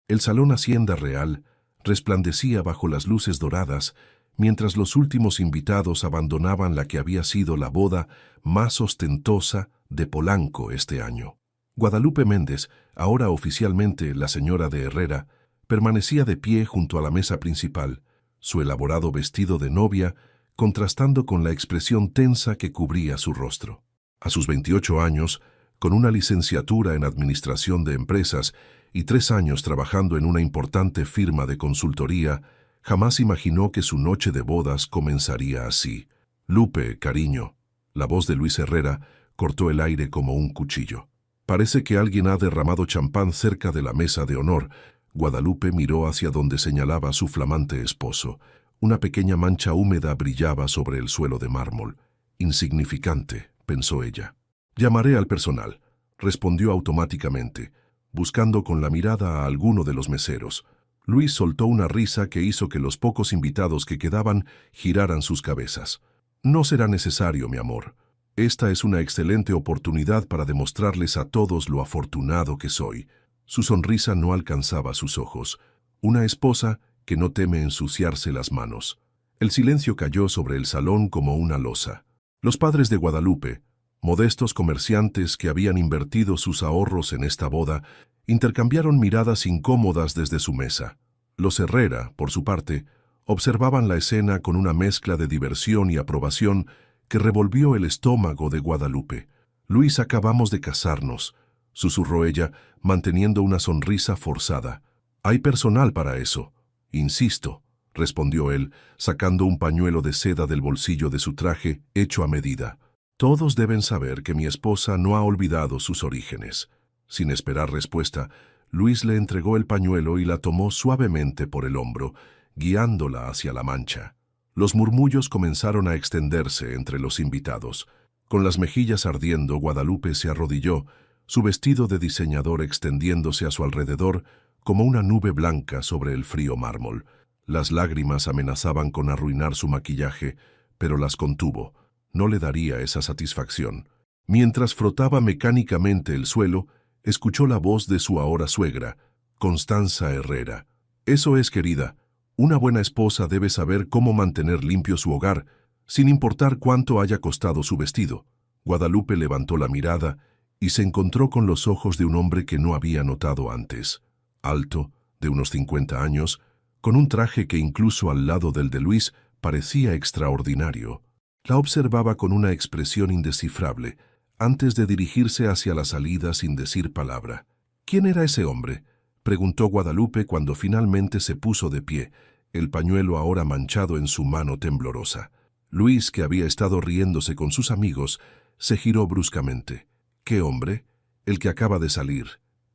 El salón Hacienda Real resplandecía bajo las luces doradas, mientras los últimos invitados abandonaban la que había sido la boda más ostentosa de Polanco este año. Guadalupe Méndez, ahora oficialmente la señora de Herrera, permanecía de pie junto a la mesa principal, su elaborado vestido de novia contrastando con la expresión tensa que cubría su rostro. A sus 28 años, con una licenciatura en Administración de Empresas y 3 años trabajando en una importante firma de consultoría, jamás imaginó que su noche de bodas comenzaría así. Lupe, cariño. La voz de Luis Herrera cortó el aire como un cuchillo. Parece que alguien ha derramado champán cerca de la mesa de honor. Guadalupe miró hacia donde señalaba su flamante esposo. Una pequeña mancha húmeda brillaba sobre el suelo de mármol. Insignificante, pensó ella. Llamaré al personal, respondió automáticamente, buscando con la mirada a alguno de los meseros. Luis soltó una risa que hizo que los pocos invitados que quedaban giraran sus cabezas. No será necesario, mi amor. Esta es una excelente oportunidad para demostrarles a todos lo afortunado que soy. Su sonrisa no alcanzaba sus ojos. Una esposa que no teme ensuciarse las manos. El silencio cayó sobre el salón como una losa. Los padres de Guadalupe, modestos comerciantes que habían invertido sus ahorros en esta boda, intercambiaron miradas incómodas desde su mesa. Los Herrera, por su parte, observaban la escena con una mezcla de diversión y aprobación que revolvió el estómago de Guadalupe. «Luis, acabamos de casarnos», susurró ella, manteniendo una sonrisa forzada. «Hay personal para eso». «Insisto», respondió él, sacando un pañuelo de seda del bolsillo de su traje, hecho a medida. «Todos deben saber que mi esposa no ha olvidado sus orígenes». Sin esperar respuesta, Luis le entregó el pañuelo y la tomó suavemente por el hombro, guiándola hacia la mancha. Los murmullos comenzaron a extenderse entre los invitados. Con las mejillas ardiendo, Guadalupe se arrodilló, su vestido de diseñador extendiéndose a su alrededor como una nube blanca sobre el frío mármol. Las lágrimas amenazaban con arruinar su maquillaje, pero las contuvo. No le daría esa satisfacción. Mientras frotaba mecánicamente el suelo, escuchó la voz de su ahora suegra, Constanza Herrera. «Eso es, querida. Una buena esposa debe saber cómo mantener limpio su hogar, sin importar cuánto haya costado su vestido». Guadalupe levantó la mirada y se encontró con los ojos de un hombre que no había notado antes. Alto, de unos 50 años, con un traje que incluso al lado del de Luis parecía extraordinario. La observaba con una expresión indescifrable, antes de dirigirse hacia la salida sin decir palabra. «¿Quién era ese hombre?», preguntó Guadalupe cuando finalmente se puso de pie, el pañuelo ahora manchado en su mano temblorosa. Luis, que había estado riéndose con sus amigos, se giró bruscamente. «¿Qué hombre?». «El que acaba de salir.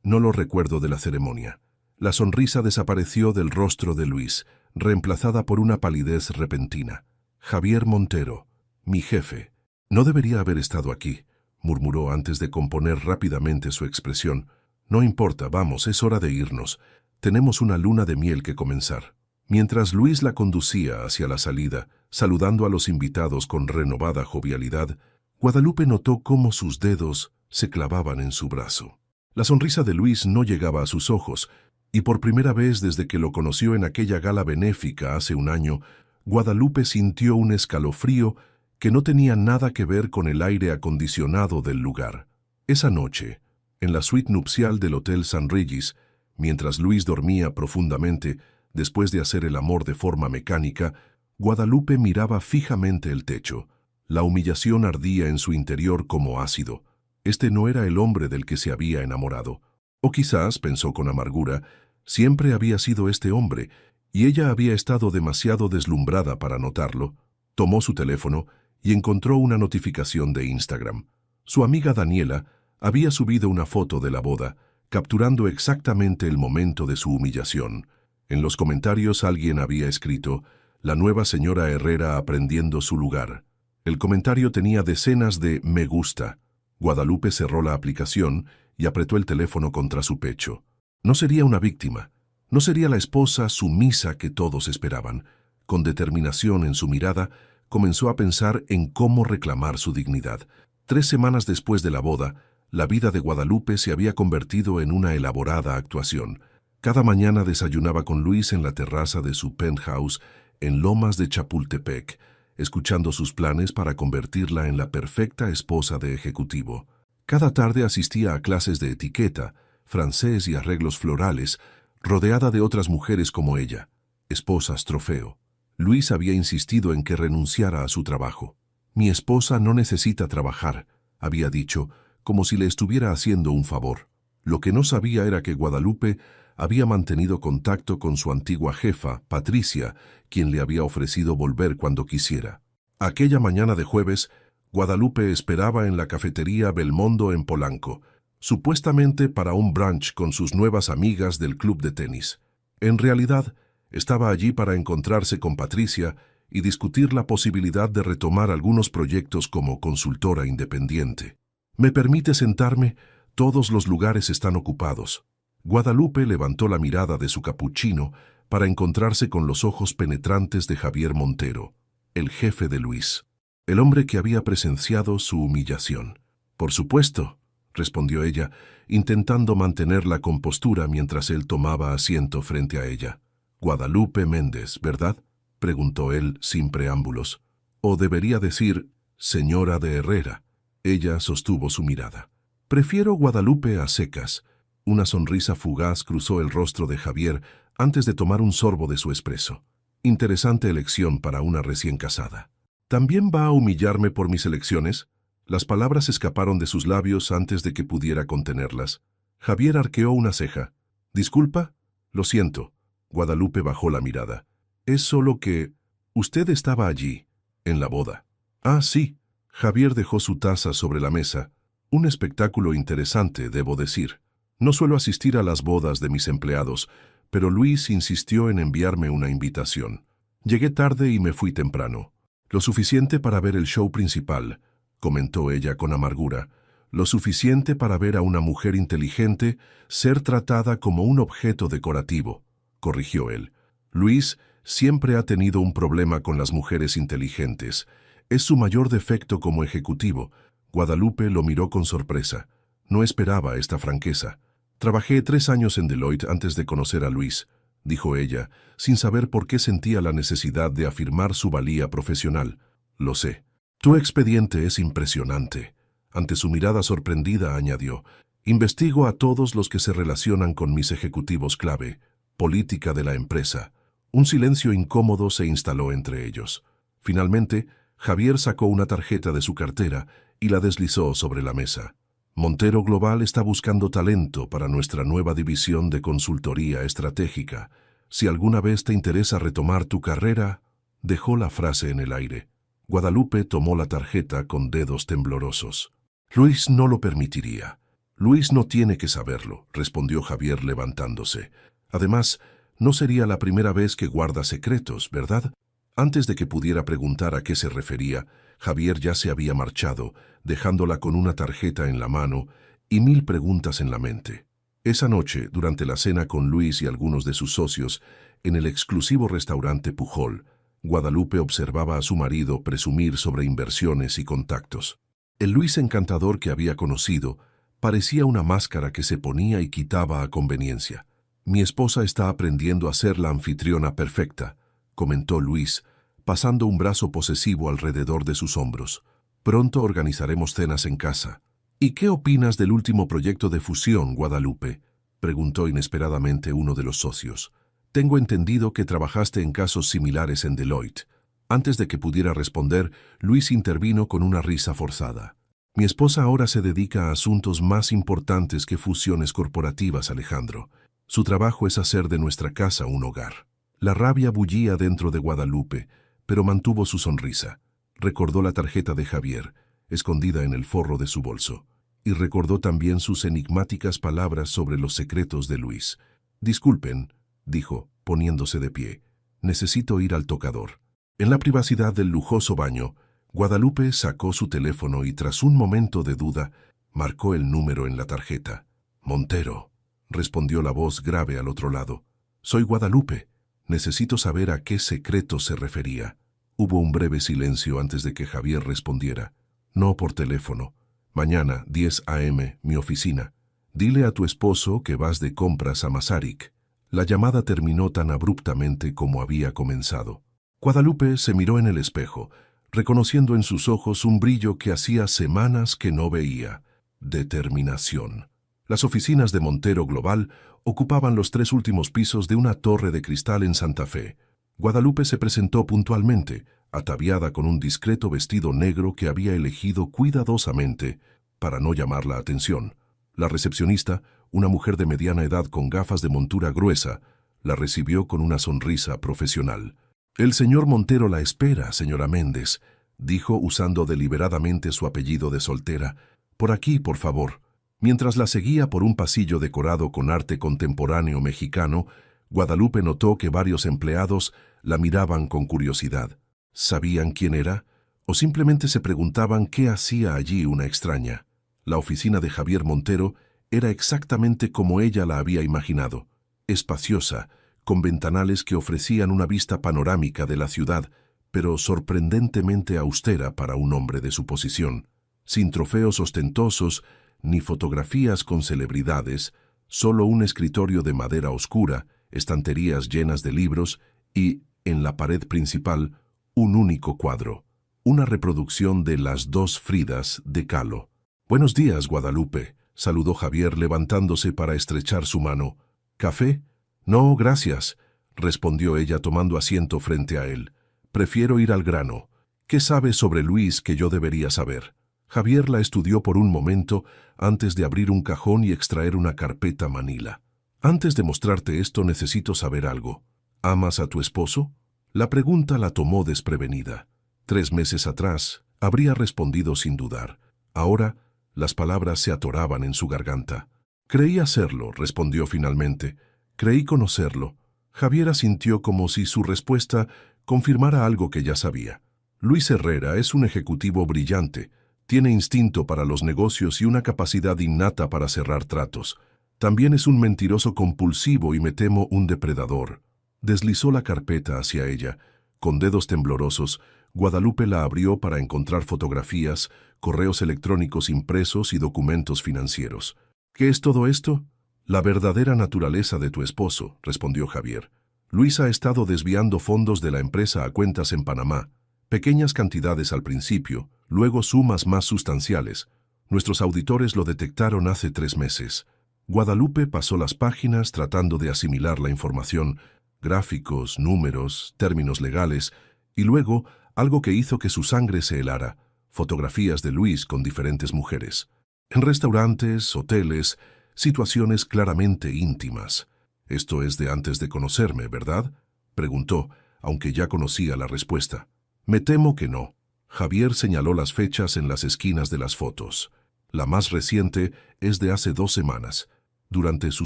No lo recuerdo de la ceremonia». La sonrisa desapareció del rostro de Luis, reemplazada por una palidez repentina. «Javier Montero, mi jefe». «No debería haber estado aquí», murmuró antes de componer rápidamente su expresión. «No importa, vamos, es hora de irnos. Tenemos una luna de miel que comenzar». Mientras Luis la conducía hacia la salida, saludando a los invitados con renovada jovialidad, Guadalupe notó cómo sus dedos se clavaban en su brazo. La sonrisa de Luis no llegaba a sus ojos, y por primera vez desde que lo conoció en aquella gala benéfica hace un año, Guadalupe sintió un escalofrío que no tenía nada que ver con el aire acondicionado del lugar. Esa noche, en la suite nupcial del Hotel San Regis, mientras Luis dormía profundamente, después de hacer el amor de forma mecánica, Guadalupe miraba fijamente el techo. La humillación ardía en su interior como ácido. Este no era el hombre del que se había enamorado. O quizás, pensó con amargura, siempre había sido este hombre, y ella había estado demasiado deslumbrada para notarlo. Tomó su teléfono y encontró una notificación de Instagram. Su amiga Daniela había subido una foto de la boda, capturando exactamente el momento de su humillación. En los comentarios alguien había escrito: «La nueva señora Herrera aprendiendo su lugar». El comentario tenía decenas de me gusta. Guadalupe cerró la aplicación y apretó el teléfono contra su pecho. No sería una víctima. No sería la esposa sumisa que todos esperaban. Con determinación en su mirada, comenzó a pensar en cómo reclamar su dignidad. 3 semanas después de la boda, la vida de Guadalupe se había convertido en una elaborada actuación. Cada mañana desayunaba con Luis en la terraza de su penthouse en Lomas de Chapultepec, escuchando sus planes para convertirla en la perfecta esposa de ejecutivo. Cada tarde asistía a clases de etiqueta, francés y arreglos florales, rodeada de otras mujeres como ella, esposas trofeo. Luis había insistido en que renunciara a su trabajo. «Mi esposa no necesita trabajar», había dicho, como si le estuviera haciendo un favor. Lo que no sabía era que Guadalupe había mantenido contacto con su antigua jefa, Patricia, quien le había ofrecido volver cuando quisiera. Aquella mañana de jueves, Guadalupe esperaba en la cafetería Belmondo en Polanco, supuestamente para un brunch con sus nuevas amigas del club de tenis. En realidad, estaba allí para encontrarse con Patricia y discutir la posibilidad de retomar algunos proyectos como consultora independiente. «¿Me permite sentarme? Todos los lugares están ocupados». Guadalupe levantó la mirada de su capuchino para encontrarse con los ojos penetrantes de Javier Montero, el jefe de Luis, el hombre que había presenciado su humillación. «Por supuesto», respondió ella, intentando mantener la compostura mientras él tomaba asiento frente a ella. «Guadalupe Méndez, ¿verdad?», preguntó él sin preámbulos. «O debería decir, señora de Herrera». Ella sostuvo su mirada. «Prefiero Guadalupe a secas». Una sonrisa fugaz cruzó el rostro de Javier antes de tomar un sorbo de su espresso. Interesante elección para una recién casada. «¿También va a humillarme por mis elecciones?». Las palabras escaparon de sus labios antes de que pudiera contenerlas. Javier arqueó una ceja. «¿Disculpa? Lo siento». Guadalupe bajó la mirada. «Es solo que... usted estaba allí, en la boda». «Ah, sí». Javier dejó su taza sobre la mesa. «Un espectáculo interesante, debo decir. No suelo asistir a las bodas de mis empleados, pero Luis insistió en enviarme una invitación. Llegué tarde y me fui temprano. Lo suficiente para ver el show principal», comentó ella con amargura. «Lo suficiente para ver a una mujer inteligente ser tratada como un objeto decorativo», corrigió él. «Luis siempre ha tenido un problema con las mujeres inteligentes. Es su mayor defecto como ejecutivo». Guadalupe lo miró con sorpresa. No esperaba esta franqueza. «Trabajé 3 años en Deloitte antes de conocer a Luis», dijo ella, sin saber por qué sentía la necesidad de afirmar su valía profesional. «Lo sé. Tu expediente es impresionante». Ante su mirada sorprendida añadió, «Investigo a todos los que se relacionan con mis ejecutivos clave, política de la empresa». Un silencio incómodo se instaló entre ellos. Finalmente, Javier sacó una tarjeta de su cartera y la deslizó sobre la mesa. «Montero Global está buscando talento para nuestra nueva división de consultoría estratégica. Si alguna vez te interesa retomar tu carrera...». Dejó la frase en el aire. Guadalupe tomó la tarjeta con dedos temblorosos. «Luis no lo permitiría». «Luis no tiene que saberlo», respondió Javier levantándose. «Además, no sería la primera vez que guarda secretos, ¿verdad?». Antes de que pudiera preguntar a qué se refería, Javier ya se había marchado, dejándola con una tarjeta en la mano y 1000 preguntas en la mente. Esa noche, durante la cena con Luis y algunos de sus socios, en el exclusivo restaurante Pujol, Guadalupe observaba a su marido presumir sobre inversiones y contactos. El Luis encantador que había conocido parecía una máscara que se ponía y quitaba a conveniencia. «Mi esposa está aprendiendo a ser la anfitriona perfecta», comentó Luis, pasando un brazo posesivo alrededor de sus hombros. «Pronto organizaremos cenas en casa». «¿Y qué opinas del último proyecto de fusión, Guadalupe?», preguntó inesperadamente uno de los socios. «Tengo entendido que trabajaste en casos similares en Deloitte». Antes de que pudiera responder, Luis intervino con una risa forzada. «Mi esposa ahora se dedica a asuntos más importantes que fusiones corporativas, Alejandro. Su trabajo es hacer de nuestra casa un hogar». La rabia bullía dentro de Guadalupe, pero mantuvo su sonrisa. Recordó la tarjeta de Javier, escondida en el forro de su bolso, y recordó también sus enigmáticas palabras sobre los secretos de Luis. «Disculpen», dijo, poniéndose de pie, «necesito ir al tocador». En la privacidad del lujoso baño, Guadalupe sacó su teléfono y tras un momento de duda, marcó el número en la tarjeta. «Montero», respondió la voz grave al otro lado. «Soy Guadalupe. Necesito saber a qué secreto se refería». Hubo un breve silencio antes de que Javier respondiera. «No por teléfono. Mañana, 10 a.m., mi oficina. Dile a tu esposo que vas de compras a Masaryk. La llamada terminó tan abruptamente como había comenzado. Guadalupe se miró en el espejo, reconociendo en sus ojos un brillo que hacía semanas que no veía. Determinación. Las oficinas de Montero Global ocupaban los 3 últimos pisos de una torre de cristal en Santa Fe. Guadalupe se presentó puntualmente, ataviada con un discreto vestido negro que había elegido cuidadosamente para no llamar la atención. La recepcionista, una mujer de mediana edad con gafas de montura gruesa, la recibió con una sonrisa profesional. «El señor Montero la espera, señora Méndez», dijo usando deliberadamente su apellido de soltera. «Por aquí, por favor». Mientras la seguía por un pasillo decorado con arte contemporáneo mexicano, Guadalupe notó que varios empleados la miraban con curiosidad. ¿Sabían quién era? ¿O simplemente se preguntaban qué hacía allí una extraña? La oficina de Javier Montero era exactamente como ella la había imaginado, espaciosa, con ventanales que ofrecían una vista panorámica de la ciudad, pero sorprendentemente austera para un hombre de su posición, sin trofeos ostentosos ni fotografías con celebridades, solo un escritorio de madera oscura, estanterías llenas de libros y, en la pared principal, un único cuadro, una reproducción de Las 2 Fridas de Kahlo. «Buenos días, Guadalupe», saludó Javier levantándose para estrechar su mano. «¿Café?» «No, gracias», respondió ella tomando asiento frente a él. «Prefiero ir al grano. ¿Qué sabes sobre Luis que yo debería saber?» Javier la estudió por un momento antes de abrir un cajón y extraer una carpeta manila. «Antes de mostrarte esto necesito saber algo. ¿Amas a tu esposo?» La pregunta la tomó desprevenida. 3 meses atrás habría respondido sin dudar. Ahora las palabras se atoraban en su garganta. «Creí hacerlo», respondió finalmente. «Creí conocerlo». Javier asintió como si su respuesta confirmara algo que ya sabía. Luis Herrera es un ejecutivo brillante. Tiene instinto para los negocios y una capacidad innata para cerrar tratos. También es un mentiroso compulsivo y me temo un depredador. Deslizó la carpeta hacia ella. Con dedos temblorosos, Guadalupe la abrió para encontrar fotografías, correos electrónicos impresos y documentos financieros. «¿Qué es todo esto?» «La verdadera naturaleza de tu esposo», respondió Javier. «Luis ha estado desviando fondos de la empresa a cuentas en Panamá. Pequeñas cantidades al principio, luego sumas más sustanciales. Nuestros auditores lo detectaron hace 3 meses. Guadalupe pasó las páginas tratando de asimilar la información, gráficos, números, términos legales, y luego algo que hizo que su sangre se helara, fotografías de Luis con diferentes mujeres. En restaurantes, hoteles, situaciones claramente íntimas. «Esto es de antes de conocerme, ¿verdad?», preguntó, aunque ya conocía la respuesta. «Me temo que no». Javier señaló las fechas en las esquinas de las fotos. La más reciente es de hace 2 semanas, durante su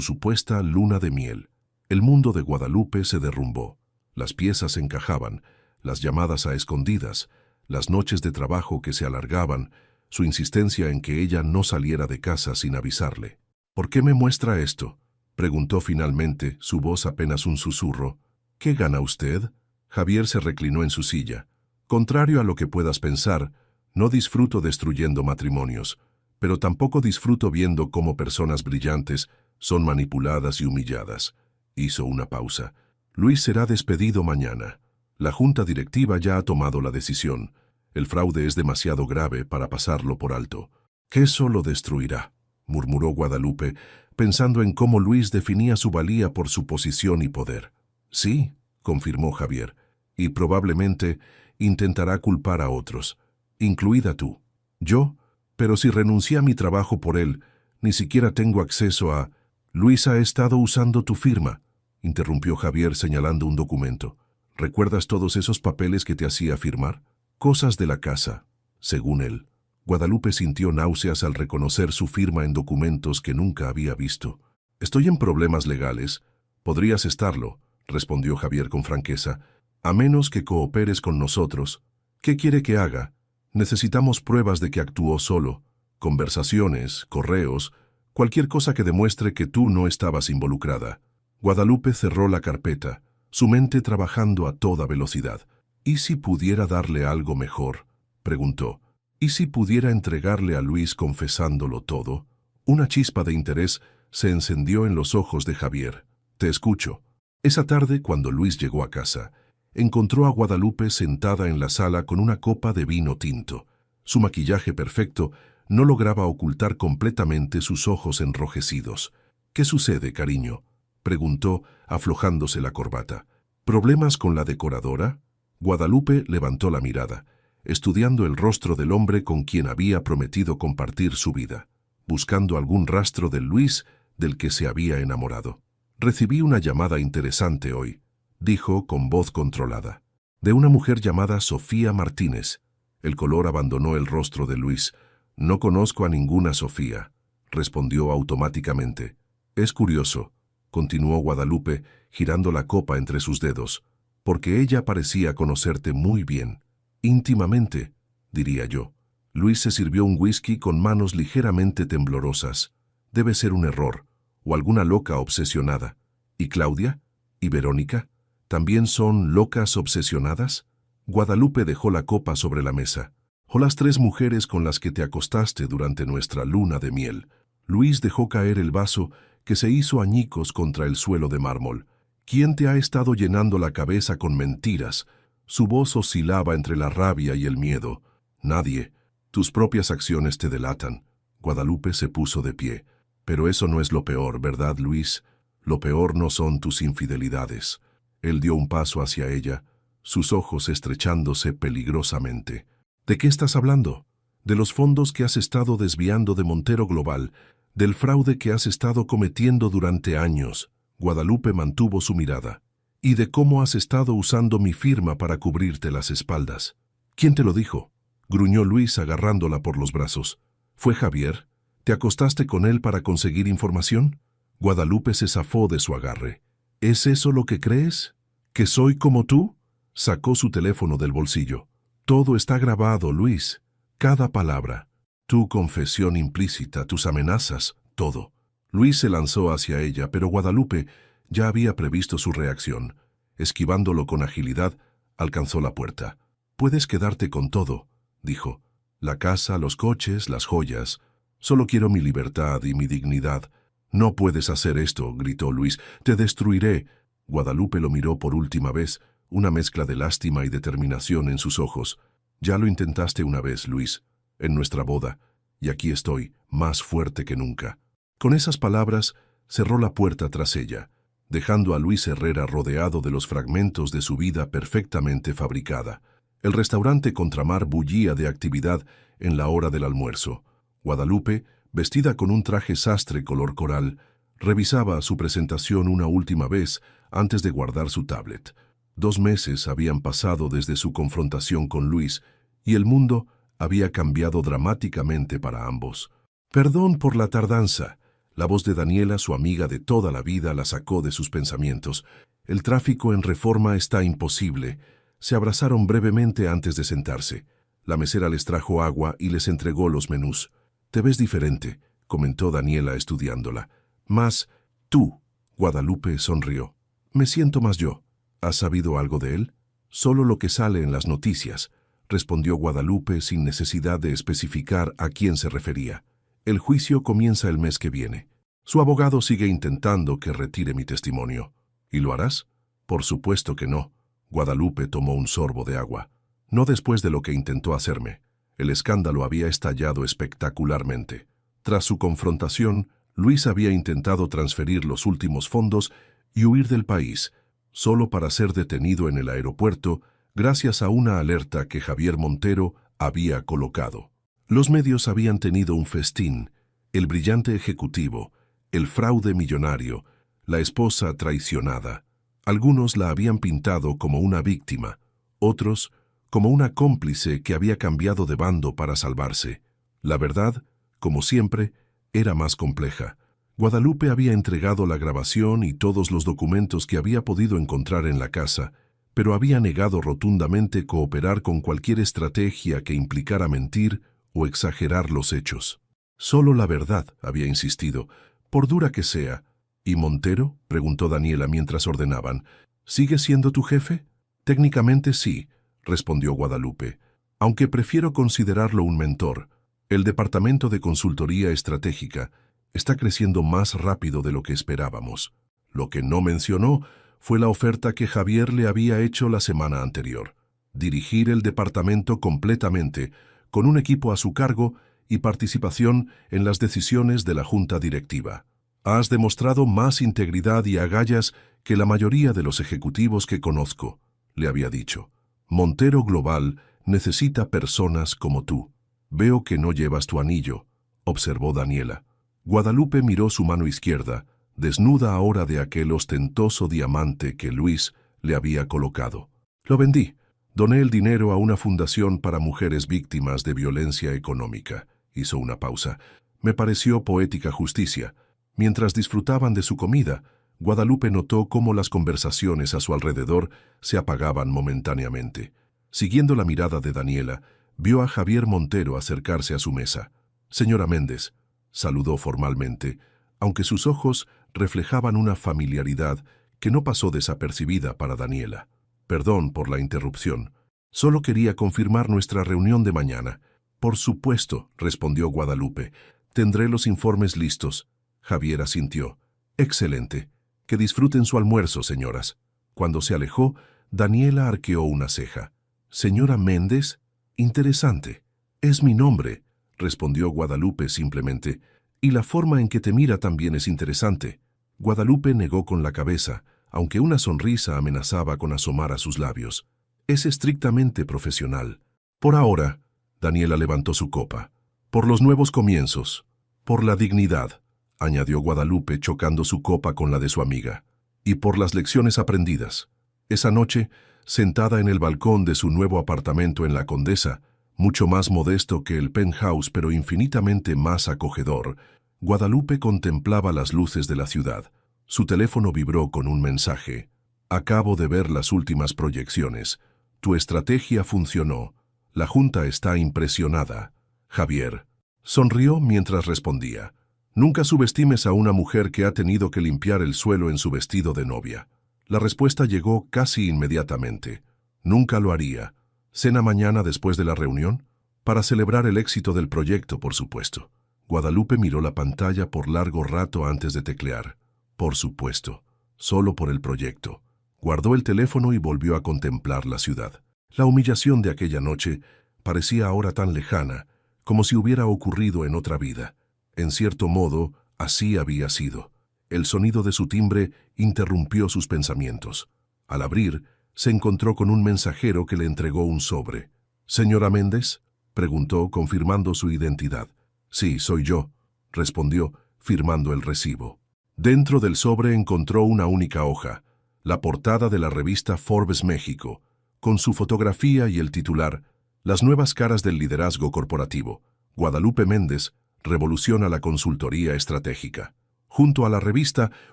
supuesta luna de miel. El mundo de Guadalupe se derrumbó. Las piezas encajaban, las llamadas a escondidas, las noches de trabajo que se alargaban, su insistencia en que ella no saliera de casa sin avisarle. «¿Por qué me muestra esto?», preguntó finalmente, su voz apenas un susurro. «¿Qué gana usted?». Javier se reclinó en su silla. «Contrario a lo que puedas pensar, no disfruto destruyendo matrimonios, pero tampoco disfruto viendo cómo personas brillantes son manipuladas y humilladas». Hizo una pausa. «Luis será despedido mañana. La junta directiva ya ha tomado la decisión. El fraude es demasiado grave para pasarlo por alto». «Eso lo destruirá», murmuró Guadalupe, pensando en cómo Luis definía su valía por su posición y poder. «Sí», confirmó Javier, «y probablemente intentará culpar a otros, incluida tú». «¿Yo? Pero si renuncié a mi trabajo por él, ni siquiera tengo acceso a...» «Luis ha estado usando tu firma», interrumpió Javier señalando un documento. «¿Recuerdas todos esos papeles que te hacía firmar? Cosas de la casa, según él». Guadalupe sintió náuseas al reconocer su firma en documentos que nunca había visto. «Estoy en problemas legales». «Podrías estarlo», respondió Javier con franqueza, «a menos que cooperes con nosotros». «¿Qué quiere que haga? Necesitamos pruebas de que actuó solo, conversaciones, correos, cualquier cosa que demuestre que tú no estabas involucrada». Guadalupe cerró la carpeta, su mente trabajando a toda velocidad. «¿Y si pudiera darle algo mejor?», preguntó. «¿Y si pudiera entregarle a Luis confesándolo todo?». Una chispa de interés se encendió en los ojos de Javier. Te escucho. Esa tarde, cuando Luis llegó a casa, encontró a Guadalupe sentada en la sala con una copa de vino tinto. Su maquillaje perfecto no lograba ocultar completamente sus ojos enrojecidos. «¿Qué sucede, cariño?», preguntó, aflojándose la corbata. «¿Problemas con la decoradora?». Guadalupe levantó la mirada, estudiando el rostro del hombre con quien había prometido compartir su vida, buscando algún rastro del Luis del que se había enamorado. «Recibí una llamada interesante hoy», dijo con voz controlada, «de una mujer llamada Sofía Martínez». El color abandonó el rostro de Luis. «No conozco a ninguna Sofía», respondió automáticamente. «Es curioso», continuó Guadalupe, girando la copa entre sus dedos, «porque ella parecía conocerte muy bien. Íntimamente, diría yo». Luis se sirvió un whisky con manos ligeramente temblorosas. «Debe ser un error, o alguna loca obsesionada». «¿Y Claudia? ¿Y Verónica? ¿También son locas obsesionadas?». Guadalupe dejó la copa sobre la mesa. «O las 3 mujeres con las que te acostaste durante nuestra luna de miel». Luis dejó caer el vaso, que se hizo añicos contra el suelo de mármol. «¿Quién te ha estado llenando la cabeza con mentiras?». Su voz oscilaba entre la rabia y el miedo. «Nadie. Tus propias acciones te delatan». Guadalupe se puso de pie. «Pero eso no es lo peor, ¿verdad, Luis? Lo peor no son tus infidelidades». Él dio un paso hacia ella, sus ojos estrechándose peligrosamente. «¿De qué estás hablando? De los fondos que has estado desviando de Montero Global, del fraude que has estado cometiendo durante años». Guadalupe mantuvo su mirada. «Y de cómo has estado usando mi firma para cubrirte las espaldas». «¿Quién te lo dijo?», gruñó Luis agarrándola por los brazos. «¿Fue Javier? ¿Te acostaste con él para conseguir información?». Guadalupe se zafó de su agarre. «¿Es eso lo que crees? ¿Que soy como tú?». Sacó su teléfono del bolsillo. «Todo está grabado, Luis. Cada palabra. Tu confesión implícita, tus amenazas, todo». Luis se lanzó hacia ella, pero Guadalupe ya había previsto su reacción. Esquivándolo con agilidad, alcanzó la puerta. «Puedes quedarte con todo», dijo. «La casa, los coches, las joyas. Solo quiero mi libertad y mi dignidad». «No puedes hacer esto», gritó Luis. «Te destruiré». Guadalupe lo miró por última vez, una mezcla de lástima y determinación en sus ojos. «Ya lo intentaste una vez, Luis, en nuestra boda, y aquí estoy, más fuerte que nunca». Con esas palabras, cerró la puerta tras ella, dejando a Luis Herrera rodeado de los fragmentos de su vida perfectamente fabricada. El restaurante Contramar bullía de actividad en la hora del almuerzo. Guadalupe, vestida con un traje sastre color coral, revisaba su presentación una última vez antes de guardar su tablet. 2 meses habían pasado desde su confrontación con Luis, y el mundo había cambiado dramáticamente para ambos. «Perdón por la tardanza». La voz de Daniela, su amiga de toda la vida, la sacó de sus pensamientos. «El tráfico en Reforma está imposible». Se abrazaron brevemente antes de sentarse. La mesera les trajo agua y les entregó los menús. «Te ves diferente», comentó Daniela estudiándola. «Más tú». Guadalupe sonrió. «Me siento más yo». «¿Has sabido algo de él?». «Solo lo que sale en las noticias», respondió Guadalupe sin necesidad de especificar a quién se refería. «El juicio comienza el mes que viene. Su abogado sigue intentando que retire mi testimonio». «¿Y lo harás?». «Por supuesto que no». Guadalupe tomó un sorbo de agua. «No después de lo que intentó hacerme». El escándalo había estallado espectacularmente. Tras su confrontación, Luis había intentado transferir los últimos fondos y huir del país, solo para ser detenido en el aeropuerto gracias a una alerta que Javier Montero había colocado. Los medios habían tenido un festín: el brillante ejecutivo, el fraude millonario, la esposa traicionada. Algunos la habían pintado como una víctima, otros como una cómplice que había cambiado de bando para salvarse. La verdad, como siempre, era más compleja. Guadalupe había entregado la grabación y todos los documentos que había podido encontrar en la casa, pero había negado rotundamente cooperar con cualquier estrategia que implicara mentir o exagerar los hechos. Solo la verdad, había insistido, por dura que sea. «¿Y Montero?», preguntó Daniela mientras ordenaban. «¿Sigue siendo tu jefe?». «Técnicamente sí», respondió Guadalupe, «aunque prefiero considerarlo un mentor. El departamento de consultoría estratégica está creciendo más rápido de lo que esperábamos». Lo que no mencionó fue la oferta que Javier le había hecho la semana anterior: dirigir el departamento completamente, con un equipo a su cargo y participación en las decisiones de la junta directiva. Has demostrado más integridad y agallas que la mayoría de los ejecutivos que conozco, le había dicho. Montero Global necesita personas como tú. Veo que no llevas tu anillo, observó Daniela. Guadalupe miró su mano izquierda, desnuda ahora de aquel ostentoso diamante que Luis le había colocado. Lo vendí. Doné el dinero a una fundación para mujeres víctimas de violencia económica. Hizo una pausa. Me pareció poética justicia. Mientras disfrutaban de su comida, Guadalupe notó cómo las conversaciones a su alrededor se apagaban momentáneamente. Siguiendo la mirada de Daniela, vio a Javier Montero acercarse a su mesa. «Señora Méndez», saludó formalmente, aunque sus ojos reflejaban una familiaridad que no pasó desapercibida para Daniela. «Perdón por la interrupción. Solo quería confirmar nuestra reunión de mañana». «Por supuesto», respondió Guadalupe. «Tendré los informes listos». Javier asintió. «Excelente. Que disfruten su almuerzo, señoras». Cuando se alejó, Daniela arqueó una ceja. «¿Señora Méndez? Interesante». «Es mi nombre», respondió Guadalupe simplemente. «Y la forma en que te mira también es interesante». Guadalupe negó con la cabeza, aunque una sonrisa amenazaba con asomar a sus labios. «Es estrictamente profesional». «Por ahora», Daniela levantó su copa. «Por los nuevos comienzos. Por la dignidad», añadió Guadalupe chocando su copa con la de su amiga. «Y por las lecciones aprendidas». Esa noche, sentada en el balcón de su nuevo apartamento en La Condesa, mucho más modesto que el penthouse pero infinitamente más acogedor, Guadalupe contemplaba las luces de la ciudad. Su teléfono vibró con un mensaje. «Acabo de ver las últimas proyecciones. Tu estrategia funcionó. La junta está impresionada. Javier». Sonrió mientras respondía. «Nunca subestimes a una mujer que ha tenido que limpiar el suelo en su vestido de novia». La respuesta llegó casi inmediatamente. «Nunca lo haría. ¿Cena mañana después de la reunión?» «Para celebrar el éxito del proyecto, por supuesto». Guadalupe miró la pantalla por largo rato antes de teclear. «Por supuesto. Solo por el proyecto». Guardó el teléfono y volvió a contemplar la ciudad. La humillación de aquella noche parecía ahora tan lejana, como si hubiera ocurrido en otra vida. En cierto modo, así había sido. El sonido de su timbre interrumpió sus pensamientos. Al abrir, se encontró con un mensajero que le entregó un sobre. «¿Señora Méndez?», preguntó, confirmando su identidad. «Sí, soy yo», respondió, firmando el recibo. Dentro del sobre encontró una única hoja, la portada de la revista Forbes México, con su fotografía y el titular: «Las nuevas caras del liderazgo corporativo. Guadalupe Méndez revoluciona la consultoría estratégica». Junto a la revista,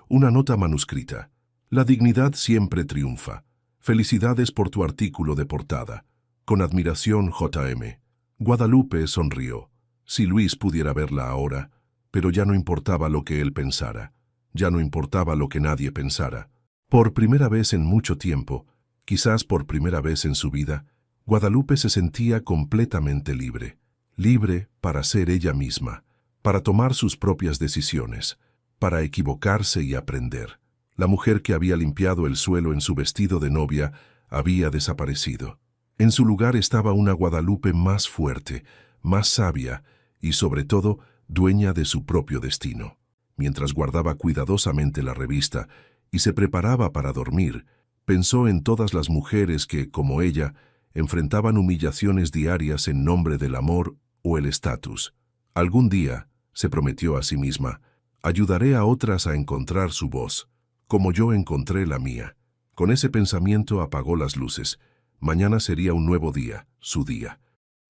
una nota manuscrita: «La dignidad siempre triunfa. Felicidades por tu artículo de portada. Con admiración, J.M.». Guadalupe sonrió. Si Luis pudiera verla ahora, pero ya no importaba lo que él pensara. Ya no importaba lo que nadie pensara. Por primera vez en mucho tiempo, quizás por primera vez en su vida, Guadalupe se sentía completamente libre. Libre para ser ella misma, para tomar sus propias decisiones, para equivocarse y aprender. La mujer que había limpiado el suelo en su vestido de novia había desaparecido. En su lugar estaba una Guadalupe más fuerte, más sabia y, sobre todo, dueña de su propio destino. Mientras guardaba cuidadosamente la revista y se preparaba para dormir, pensó en todas las mujeres que, como ella, enfrentaban humillaciones diarias en nombre del amor o el estatus. Algún día, se prometió a sí misma, ayudaré a otras a encontrar su voz, como yo encontré la mía. Con ese pensamiento apagó las luces. Mañana sería un nuevo día, su día.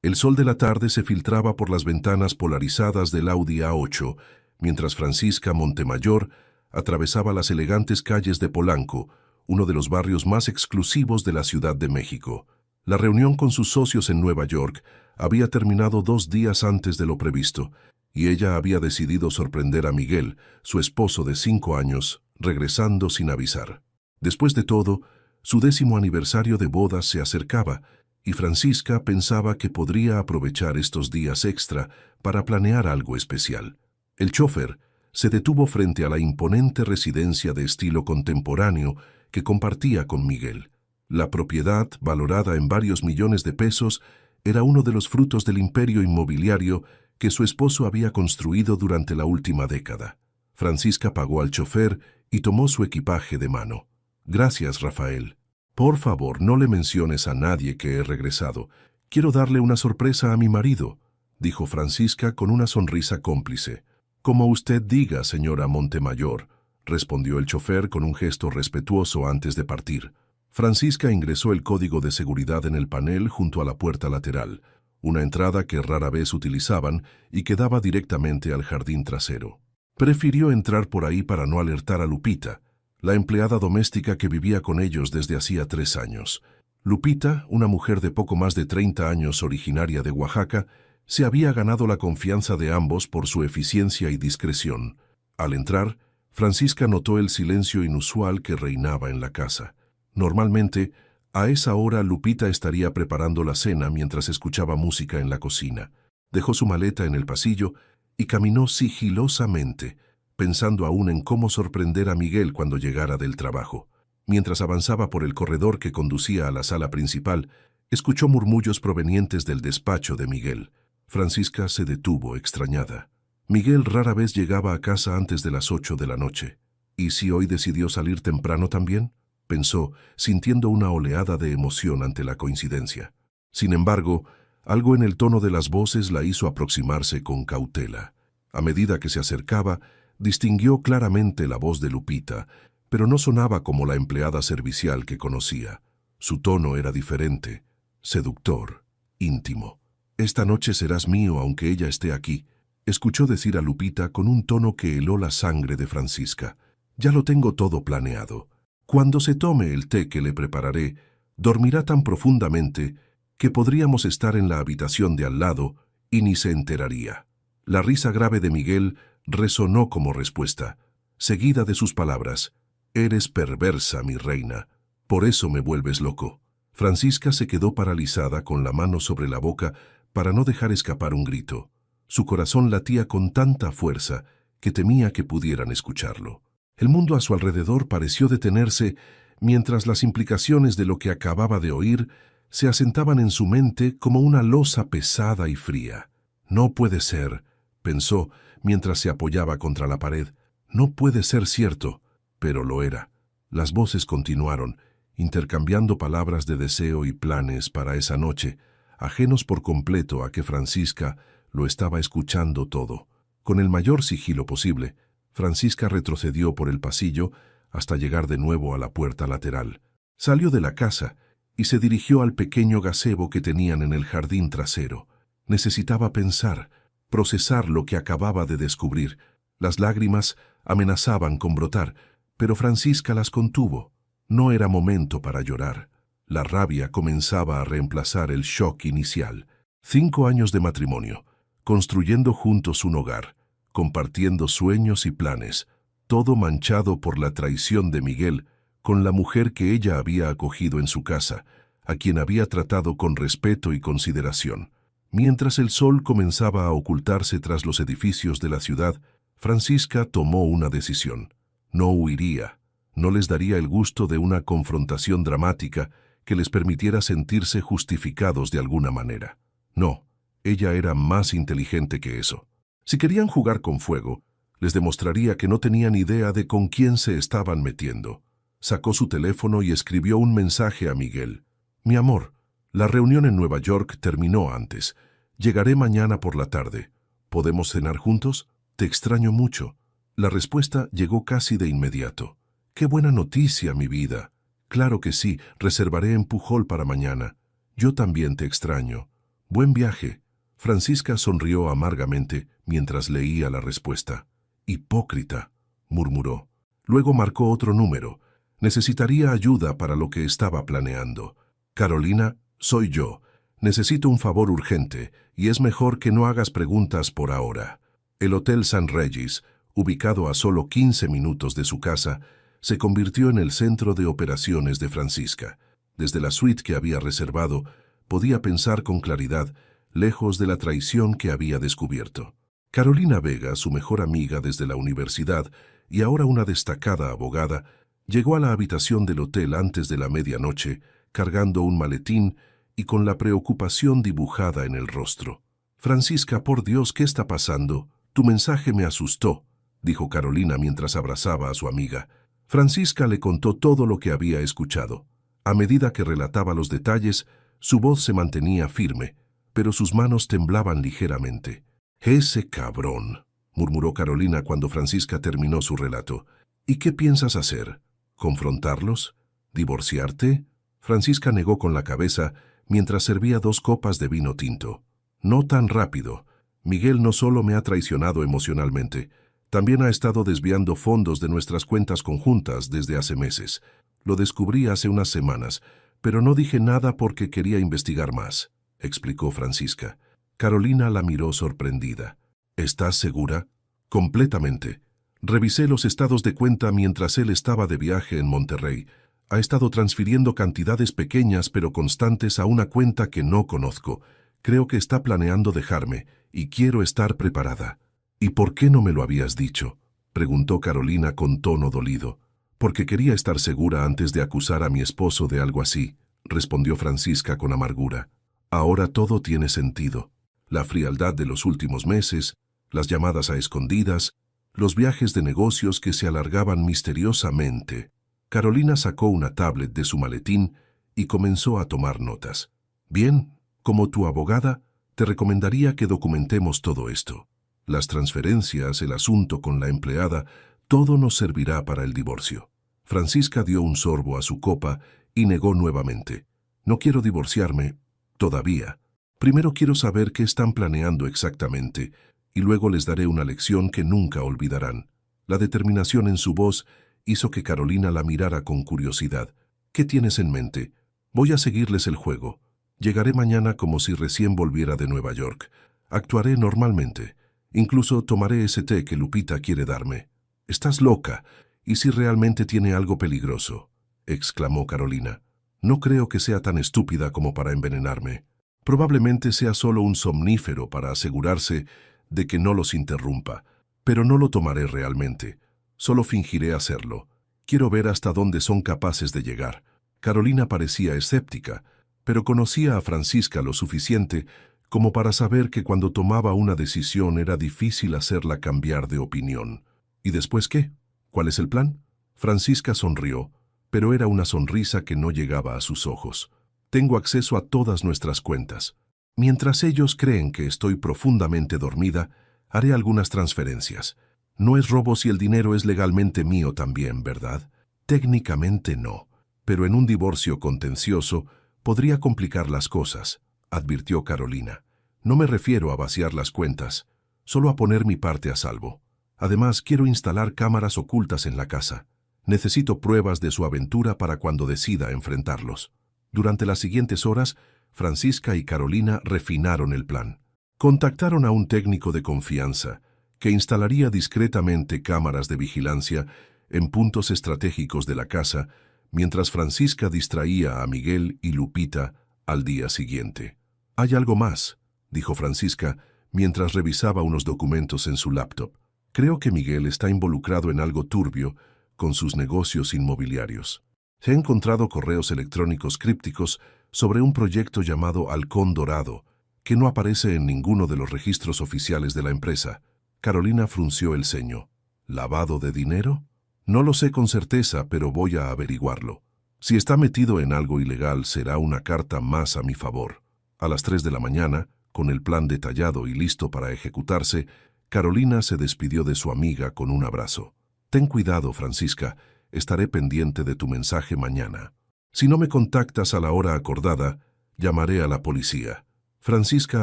El sol de la tarde se filtraba por las ventanas polarizadas del Audi A8, mientras Francisca Montemayor atravesaba las elegantes calles de Polanco, uno de los barrios más exclusivos de la Ciudad de México. La reunión con sus socios en Nueva York había terminado 2 días antes de lo previsto, y ella había decidido sorprender a Miguel, su esposo de 5 años, regresando sin avisar. Después de todo, su 10º aniversario de bodas se acercaba, y Francisca pensaba que podría aprovechar estos días extra para planear algo especial. El chófer Se detuvo frente a la imponente residencia de estilo contemporáneo que compartía con Miguel. La propiedad, valorada en varios millones de pesos, era uno de los frutos del imperio inmobiliario que su esposo había construido durante la última década. Francisca pagó al chofer y tomó su equipaje de mano. «Gracias, Rafael. Por favor, no le menciones a nadie que he regresado. Quiero darle una sorpresa a mi marido», dijo Francisca con una sonrisa cómplice. «Como usted diga, señora Montemayor», respondió el chofer con un gesto respetuoso antes de partir. Francisca ingresó el código de seguridad en el panel junto a la puerta lateral, una entrada que rara vez utilizaban y que daba directamente al jardín trasero. Prefirió entrar por ahí para no alertar a Lupita, la empleada doméstica que vivía con ellos desde hacía 3 años. Lupita, una mujer de poco más de 30 años originaria de Oaxaca, se había ganado la confianza de ambos por su eficiencia y discreción. Al entrar, Francisca notó el silencio inusual que reinaba en la casa. Normalmente, a esa hora Lupita estaría preparando la cena mientras escuchaba música en la cocina. Dejó su maleta en el pasillo y caminó sigilosamente, pensando aún en cómo sorprender a Miguel cuando llegara del trabajo. Mientras avanzaba por el corredor que conducía a la sala principal, escuchó murmullos provenientes del despacho de Miguel. Francisca se detuvo extrañada. Miguel rara vez llegaba a casa antes de las 8 de la noche. ¿Y si hoy decidió salir temprano también?, pensó, sintiendo una oleada de emoción ante la coincidencia. Sin embargo, algo en el tono de las voces la hizo aproximarse con cautela. A medida que se acercaba, distinguió claramente la voz de Lupita, pero no sonaba como la empleada servicial que conocía. Su tono era diferente, seductor, íntimo. «Esta noche serás mío aunque ella esté aquí», escuchó decir a Lupita con un tono que heló la sangre de Francisca. «Ya lo tengo todo planeado. Cuando se tome el té que le prepararé, dormirá tan profundamente que podríamos estar en la habitación de al lado y ni se enteraría». La risa grave de Miguel resonó como respuesta, seguida de sus palabras: «Eres perversa, mi reina. Por eso me vuelves loco». Francisca se quedó paralizada con la mano sobre la boca para no dejar escapar un grito. Su corazón latía con tanta fuerza que temía que pudieran escucharlo. El mundo a su alrededor pareció detenerse mientras las implicaciones de lo que acababa de oír se asentaban en su mente como una losa pesada y fría. «No puede ser», pensó mientras se apoyaba contra la pared. «No puede ser cierto», pero lo era. Las voces continuaron, intercambiando palabras de deseo y planes para esa noche, ajenos por completo a que Francisca lo estaba escuchando todo. Con el mayor sigilo posible, Francisca retrocedió por el pasillo hasta llegar de nuevo a la puerta lateral. Salió de la casa y se dirigió al pequeño gazebo que tenían en el jardín trasero. Necesitaba pensar, procesar lo que acababa de descubrir. Las lágrimas amenazaban con brotar, pero Francisca las contuvo. No era momento para llorar. La rabia comenzaba a reemplazar el shock inicial. 5 años de matrimonio, construyendo juntos un hogar, compartiendo sueños y planes, todo manchado por la traición de Miguel con la mujer que ella había acogido en su casa, a quien había tratado con respeto y consideración. Mientras el sol comenzaba a ocultarse tras los edificios de la ciudad, Francisca tomó una decisión. No huiría, no les daría el gusto de una confrontación dramática que les permitiera sentirse justificados de alguna manera. No, ella era más inteligente que eso. Si querían jugar con fuego, les demostraría que no tenían idea de con quién se estaban metiendo. Sacó su teléfono y escribió un mensaje a Miguel. «Mi amor, la reunión en Nueva York terminó antes. Llegaré mañana por la tarde. ¿Podemos cenar juntos? Te extraño mucho». La respuesta llegó casi de inmediato. «Qué buena noticia, mi vida. Claro que sí, reservaré en Pujol para mañana. Yo también te extraño. Buen viaje». Francisca sonrió amargamente mientras leía la respuesta. «Hipócrita», murmuró. Luego marcó otro número. Necesitaría ayuda para lo que estaba planeando. «Carolina, soy yo. Necesito un favor urgente, y es mejor que no hagas preguntas por ahora». El Hotel San Regis, ubicado a solo 15 minutos de su casa, se convirtió en el centro de operaciones de Francisca. Desde la suite que había reservado, podía pensar con claridad, lejos de la traición que había descubierto. Carolina Vega, su mejor amiga desde la universidad y ahora una destacada abogada, llegó a la habitación del hotel antes de la medianoche, cargando un maletín y con la preocupación dibujada en el rostro. «Francisca, por Dios, ¿qué está pasando? Tu mensaje me asustó», dijo Carolina mientras abrazaba a su amiga. Francisca le contó todo lo que había escuchado. A medida que relataba los detalles, su voz se mantenía firme, pero sus manos temblaban ligeramente. «Ese cabrón», murmuró Carolina cuando Francisca terminó su relato. «¿Y qué piensas hacer? ¿Confrontarlos? ¿Divorciarte?» Francisca negó con la cabeza mientras servía 2 copas de vino tinto. «No tan rápido. Miguel no solo me ha traicionado emocionalmente, también ha estado desviando fondos de nuestras cuentas conjuntas desde hace meses. Lo descubrí hace unas semanas, pero no dije nada porque quería investigar más», explicó Francisca. Carolina la miró sorprendida. «¿Estás segura?» «Completamente. Revisé los estados de cuenta mientras él estaba de viaje en Monterrey. Ha estado transfiriendo cantidades pequeñas pero constantes a una cuenta que no conozco. Creo que está planeando dejarme y quiero estar preparada». «¿Y por qué no me lo habías dicho?», preguntó Carolina con tono dolido. «Porque quería estar segura antes de acusar a mi esposo de algo así», respondió Francisca con amargura. «Ahora todo tiene sentido. La frialdad de los últimos meses, las llamadas a escondidas, los viajes de negocios que se alargaban misteriosamente». Carolina sacó una tablet de su maletín y comenzó a tomar notas. «Bien, como tu abogada, te recomendaría que documentemos todo esto. Las transferencias, el asunto con la empleada, todo nos servirá para el divorcio». Francisca dio un sorbo a su copa y negó nuevamente. «No quiero divorciarme, todavía. Primero quiero saber qué están planeando exactamente, y luego les daré una lección que nunca olvidarán». La determinación en su voz hizo que Carolina la mirara con curiosidad. «¿Qué tienes en mente? Voy a seguirles el juego. Llegaré mañana como si recién volviera de Nueva York. Actuaré normalmente. Incluso tomaré ese té que Lupita quiere darme». «Estás loca. ¿Y si realmente tiene algo peligroso?», exclamó Carolina. «No creo que sea tan estúpida como para envenenarme. Probablemente sea solo un somnífero para asegurarse de que no los interrumpa, pero no lo tomaré realmente. Solo fingiré hacerlo. Quiero ver hasta dónde son capaces de llegar». Carolina parecía escéptica, pero conocía a Francisca lo suficiente como para saber que cuando tomaba una decisión era difícil hacerla cambiar de opinión. «¿Y después qué? ¿Cuál es el plan?». Francisca sonrió, pero era una sonrisa que no llegaba a sus ojos. «Tengo acceso a todas nuestras cuentas. Mientras ellos creen que estoy profundamente dormida, haré algunas transferencias. No es robo si el dinero es legalmente mío también, ¿verdad?». «Técnicamente no, pero en un divorcio contencioso podría complicar las cosas», advirtió Carolina. «No me refiero a vaciar las cuentas, solo a poner mi parte a salvo. Además, quiero instalar cámaras ocultas en la casa. Necesito pruebas de su aventura para cuando decida enfrentarlos». Durante las siguientes horas, Francisca y Carolina refinaron el plan. Contactaron a un técnico de confianza que instalaría discretamente cámaras de vigilancia en puntos estratégicos de la casa, mientras Francisca distraía a Miguel y Lupita al día siguiente. «Hay algo más», dijo Francisca mientras revisaba unos documentos en su laptop. «Creo que Miguel está involucrado en algo turbio con sus negocios inmobiliarios. Se han encontrado correos electrónicos crípticos sobre un proyecto llamado Halcón Dorado, que no aparece en ninguno de los registros oficiales de la empresa». Carolina frunció el ceño. «¿Lavado de dinero?». «No lo sé con certeza, pero voy a averiguarlo. Si está metido en algo ilegal, será una carta más a mi favor». A las 3 de la mañana, con el plan detallado y listo para ejecutarse, Carolina se despidió de su amiga con un abrazo. «Ten cuidado, Francisca. Estaré pendiente de tu mensaje mañana. Si no me contactas a la hora acordada, llamaré a la policía». Francisca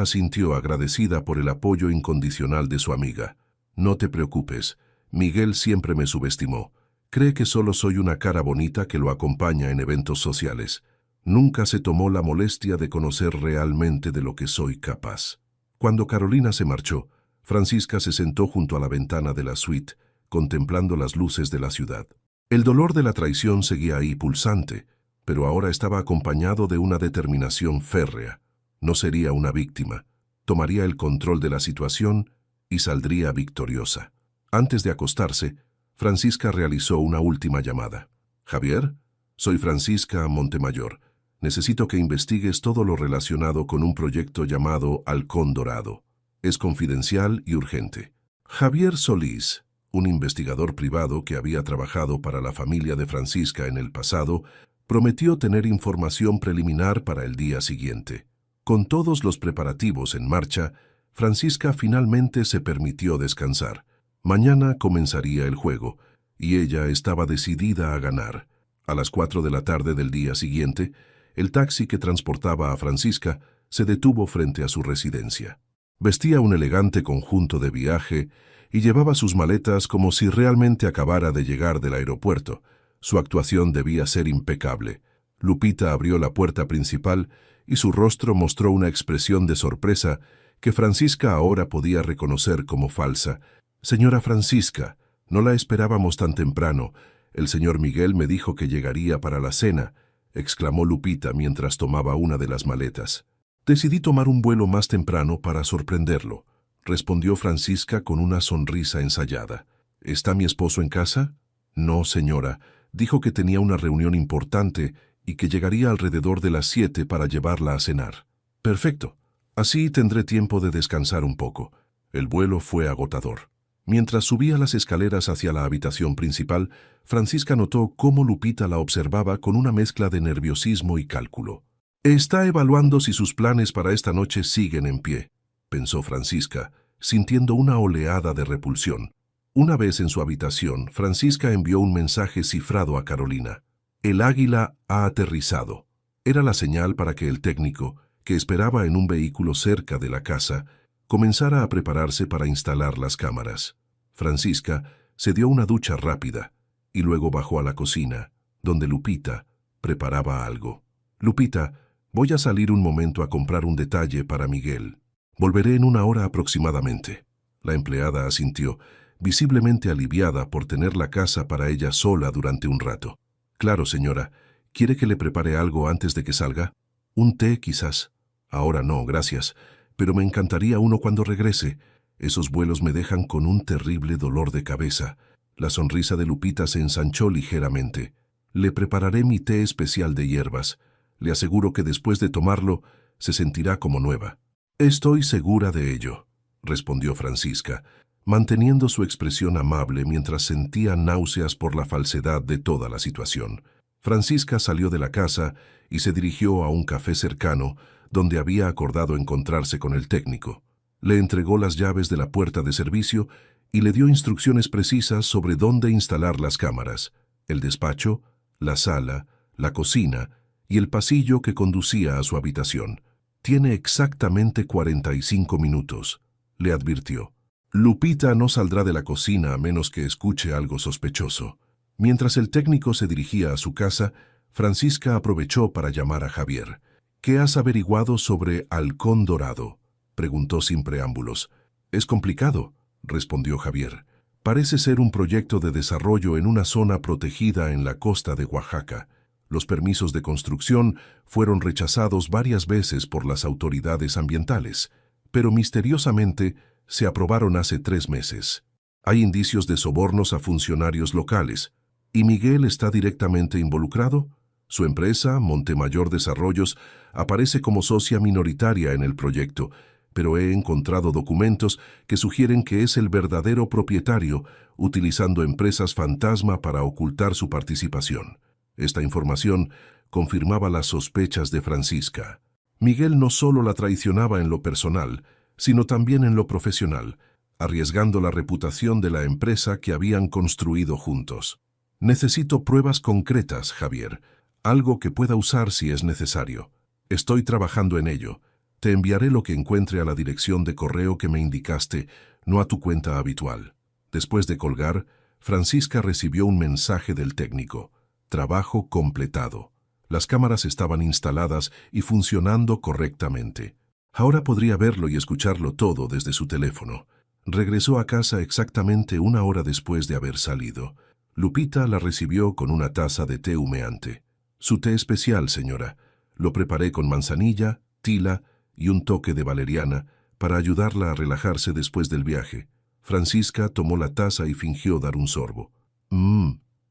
asintió agradecida por el apoyo incondicional de su amiga. «No te preocupes. Miguel siempre me subestimó. Cree que solo soy una cara bonita que lo acompaña en eventos sociales. Nunca se tomó la molestia de conocer realmente de lo que soy capaz». Cuando Carolina se marchó, Francisca se sentó junto a la ventana de la suite, contemplando las luces de la ciudad. El dolor de la traición seguía ahí pulsante, pero ahora estaba acompañado de una determinación férrea. No sería una víctima. Tomaría el control de la situación y saldría victoriosa. Antes de acostarse, Francisca realizó una última llamada. «Javier, soy Francisca Montemayor. Necesito que investigues todo lo relacionado con un proyecto llamado Halcón Dorado. Es confidencial y urgente». Javier Solís, un investigador privado que había trabajado para la familia de Francisca en el pasado, prometió tener información preliminar para el día siguiente. Con todos los preparativos en marcha, Francisca finalmente se permitió descansar. Mañana comenzaría el juego, y ella estaba decidida a ganar. A las 4 de la tarde del día siguiente, el taxi que transportaba a Francisca se detuvo frente a su residencia. Vestía un elegante conjunto de viaje y llevaba sus maletas como si realmente acabara de llegar del aeropuerto. Su actuación debía ser impecable. Lupita abrió la puerta principal y su rostro mostró una expresión de sorpresa que Francisca ahora podía reconocer como falsa. «Señora Francisca, no la esperábamos tan temprano. El señor Miguel me dijo que llegaría para la cena», exclamó Lupita mientras tomaba una de las maletas. «Decidí tomar un vuelo más temprano para sorprenderlo», respondió Francisca con una sonrisa ensayada. «¿Está mi esposo en casa?» «No, señora. Dijo que tenía una reunión importante y que llegaría alrededor de las 7 para llevarla a cenar». «Perfecto. Así tendré tiempo de descansar un poco». El vuelo fue agotador. Mientras subía las escaleras hacia la habitación principal, Francisca notó cómo Lupita la observaba con una mezcla de nerviosismo y cálculo. «Está evaluando si sus planes para esta noche siguen en pie», pensó Francisca, sintiendo una oleada de repulsión. Una vez en su habitación, Francisca envió un mensaje cifrado a Carolina. «El águila ha aterrizado». Era la señal para que el técnico, que esperaba en un vehículo cerca de la casa, comenzara a prepararse para instalar las cámaras. Francisca se dio una ducha rápida y luego bajó a la cocina, donde Lupita preparaba algo. «Lupita, voy a salir un momento a comprar un detalle para Miguel. Volveré en 1 hora aproximadamente». La empleada asintió, visiblemente aliviada por tener la casa para ella sola durante un rato. «Claro, señora. ¿Quiere que le prepare algo antes de que salga? ¿Un té, quizás?» «Ahora no, gracias. Pero me encantaría uno cuando regrese. Esos vuelos me dejan con un terrible dolor de cabeza». La sonrisa de Lupita se ensanchó ligeramente. «Le prepararé mi té especial de hierbas. Le aseguro que después de tomarlo, se sentirá como nueva». «Estoy segura de ello», respondió Francisca, manteniendo su expresión amable mientras sentía náuseas por la falsedad de toda la situación. Francisca salió de la casa y se dirigió a un café cercano, donde había acordado encontrarse con el técnico. Le entregó las llaves de la puerta de servicio y le dio instrucciones precisas sobre dónde instalar las cámaras, el despacho, la sala, la cocina y el pasillo que conducía a su habitación. «Tiene exactamente 45 minutos», le advirtió. «Lupita no saldrá de la cocina a menos que escuche algo sospechoso». Mientras el técnico se dirigía a su casa, Francisca aprovechó para llamar a Javier. «¿Qué has averiguado sobre Halcón Dorado?», preguntó sin preámbulos. «Es complicado», respondió Javier. «Parece ser un proyecto de desarrollo en una zona protegida en la costa de Oaxaca. Los permisos de construcción fueron rechazados varias veces por las autoridades ambientales, pero misteriosamente se aprobaron hace 3 meses. Hay indicios de sobornos a funcionarios locales. ¿Y Miguel está directamente involucrado? Su empresa, Montemayor Desarrollos, aparece como socia minoritaria en el proyecto, pero he encontrado documentos que sugieren que es el verdadero propietario, utilizando empresas fantasma para ocultar su participación». Esta información confirmaba las sospechas de Francisca. Miguel no solo la traicionaba en lo personal, sino también en lo profesional, arriesgando la reputación de la empresa que habían construido juntos. «Necesito pruebas concretas, Javier, algo que pueda usar si es necesario. Estoy trabajando en ello. Te enviaré lo que encuentre a la dirección de correo que me indicaste, no a tu cuenta habitual». Después de colgar, Francisca recibió un mensaje del técnico. «Trabajo completado. Las cámaras estaban instaladas y funcionando correctamente. Ahora podría verlo y escucharlo todo desde su teléfono». Regresó a casa exactamente 1 hora después de haber salido. Lupita la recibió con una taza de té humeante. «Su té especial, señora. Lo preparé con manzanilla, tila y un toque de valeriana para ayudarla a relajarse después del viaje. Francisca tomó la taza y fingió dar un sorbo.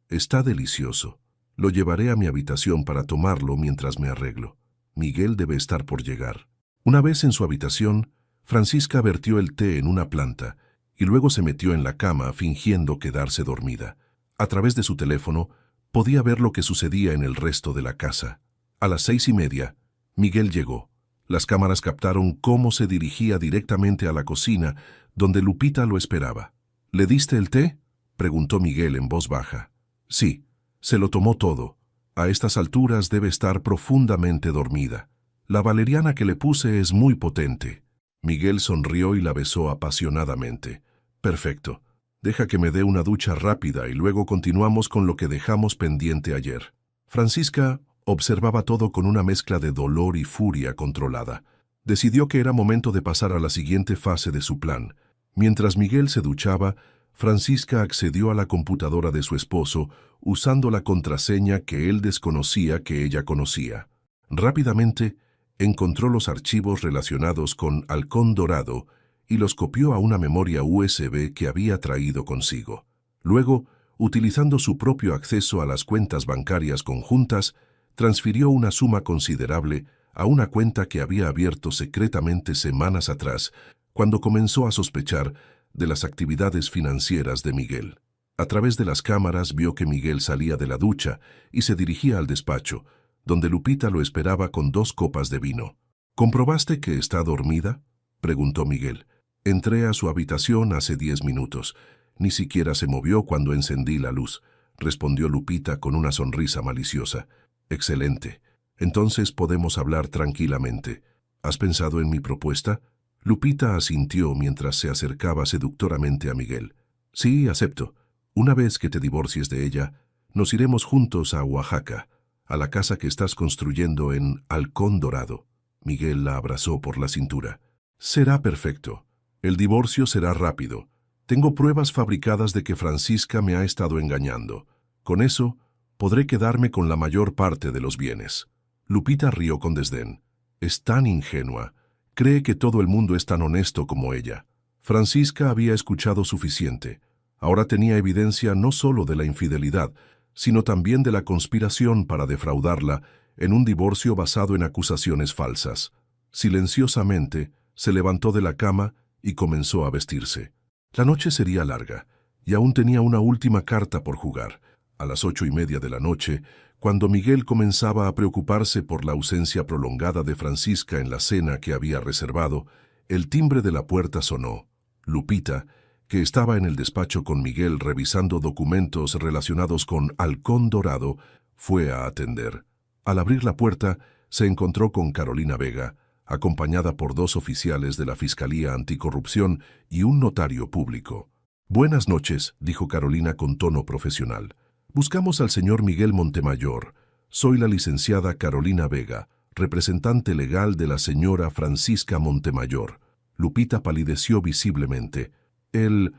Está delicioso. Lo llevaré a mi habitación para tomarlo mientras me arreglo. Miguel debe estar por llegar. Una vez en su habitación, Francisca vertió el té en una planta y luego se metió en la cama fingiendo quedarse dormida. A través de su teléfono, podía ver lo que sucedía en el resto de la casa. A las 6:30, Miguel llegó. Las cámaras captaron cómo se dirigía directamente a la cocina, donde Lupita lo esperaba. ¿Le diste el té?, preguntó Miguel en voz baja. Sí, se lo tomó todo. A estas alturas debe estar profundamente dormida. La valeriana que le puse es muy potente. Miguel sonrió y la besó apasionadamente. Perfecto. Deja que me dé una ducha rápida y luego continuamos con lo que dejamos pendiente ayer. Francisca observaba todo con una mezcla de dolor y furia controlada. Decidió que era momento de pasar a la siguiente fase de su plan. Mientras Miguel se duchaba, Francisca accedió a la computadora de su esposo usando la contraseña que él desconocía que ella conocía. Rápidamente, encontró los archivos relacionados con Halcón Dorado y los copió a una memoria USB que había traído consigo. Luego, utilizando su propio acceso a las cuentas bancarias conjuntas, transfirió una suma considerable a una cuenta que había abierto secretamente semanas atrás, cuando comenzó a sospechar de las actividades financieras de Miguel. A través de las cámaras vio que Miguel salía de la ducha y se dirigía al despacho, donde Lupita lo esperaba con 2 copas de vino. ¿Comprobaste que está dormida?, preguntó Miguel. Entré a su habitación hace 10 minutos. Ni siquiera se movió cuando encendí la luz, respondió Lupita con una sonrisa maliciosa. Excelente. Entonces podemos hablar tranquilamente. ¿Has pensado en mi propuesta? Lupita asintió mientras se acercaba seductoramente a Miguel. Sí, acepto. Una vez que te divorcies de ella, nos iremos juntos a Oaxaca, a la casa que estás construyendo en Halcón Dorado. Miguel la abrazó por la cintura. Será perfecto. El divorcio será rápido. Tengo pruebas fabricadas de que Francisca me ha estado engañando. Con eso, podré quedarme con la mayor parte de los bienes. Lupita rió con desdén. Es tan ingenua. Cree que todo el mundo es tan honesto como ella. Francisca había escuchado suficiente. Ahora tenía evidencia no solo de la infidelidad, sino también de la conspiración para defraudarla en un divorcio basado en acusaciones falsas. Silenciosamente, se levantó de la cama y comenzó a vestirse. La noche sería larga, y aún tenía una última carta por jugar. A las 8:30 de la noche, cuando Miguel comenzaba a preocuparse por la ausencia prolongada de Francisca en la cena que había reservado, el timbre de la puerta sonó. Lupita, que estaba en el despacho con Miguel revisando documentos relacionados con Halcón Dorado, fue a atender. Al abrir la puerta, se encontró con Carolina Vega, acompañada por 2 oficiales de la Fiscalía Anticorrupción y un notario público. Buenas noches, dijo Carolina con tono profesional. Buscamos al señor Miguel Montemayor. Soy la licenciada Carolina Vega, representante legal de la señora Francisca Montemayor. Lupita palideció visiblemente. El